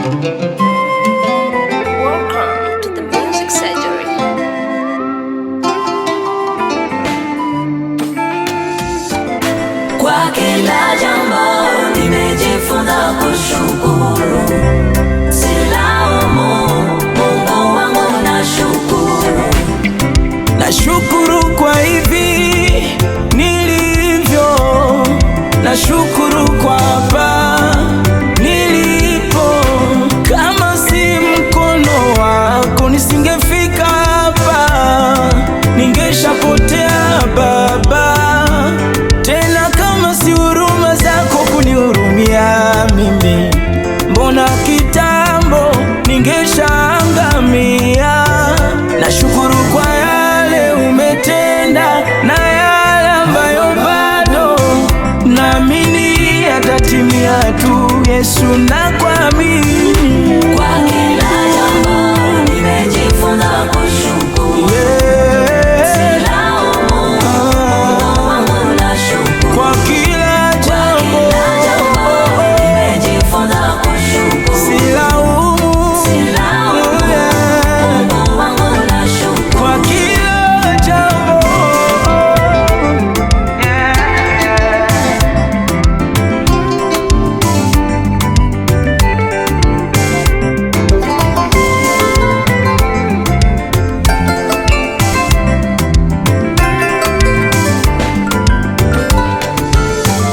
Welcome to the Music Surgery. Kwa kila jambo nimejifunza kushukuru, silaumu, Mungu wangu nashukuru. Nashukuru kwa hivi nilivyo, nashukuru kwa hapa nilipo. Kama si mkono wako nisingefika hapa, ningeshapotea Baba. Tena kama si huruma zako kunihurumia mimi, mbona kitambo ningeshaangamia. Nashukuru kwa yale umetenda na yale ambayo bado naamini yatatimia tu. Yesu nakuamini. Kwa kila jambo nimejifunza kushukuru, silaumu, Mungu wangu nashukuru. Kwa kila jambo nimejifunza kushukuru, silaumu, Mungu wangu nashukuru. kwa kila jambo.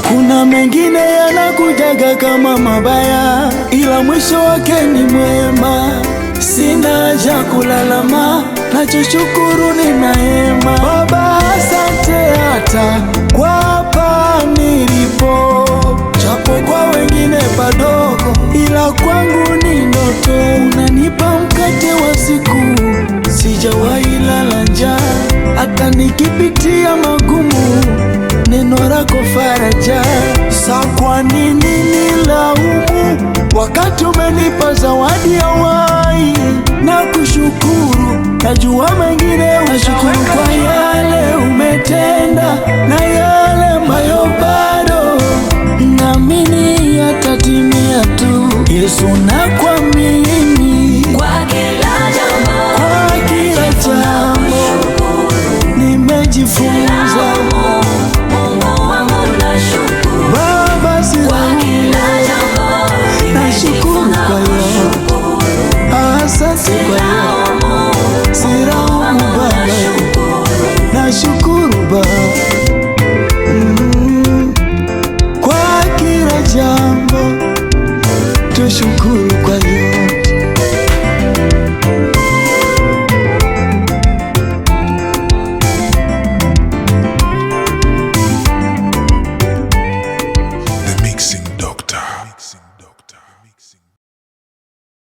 Kuna mengine yanakujaga kama mabaya, ila mwisho wake ni mwema. Sina haja kulalama, nachoshukuru ni neema. Baba asante hata kwa hapa nilipo, japo kwa wengine padogo, ila kwangu ni ndoto. Unanipa mkate wa siku, sijawahi lala njaa, hata nikipitia magumu neno lako faraja. Sa kwa nini nilaumu wakati umenipa zawadi ya uhai? Na kushukuru, najua mengine. Nashukuru kwa yale umetenda na yale ambayo bado naamini yatatimia tu. Yesu nakuamini. Kwa kila jambo Nimejifunza Mungu wangu nashukuru. Baba, Kwa kila jambo nashukuru kwa yote, asante kwa yote, silaumu Baba, nashukuru Baba. Kwa kila jambo tushukuru kwa yote. The Mixing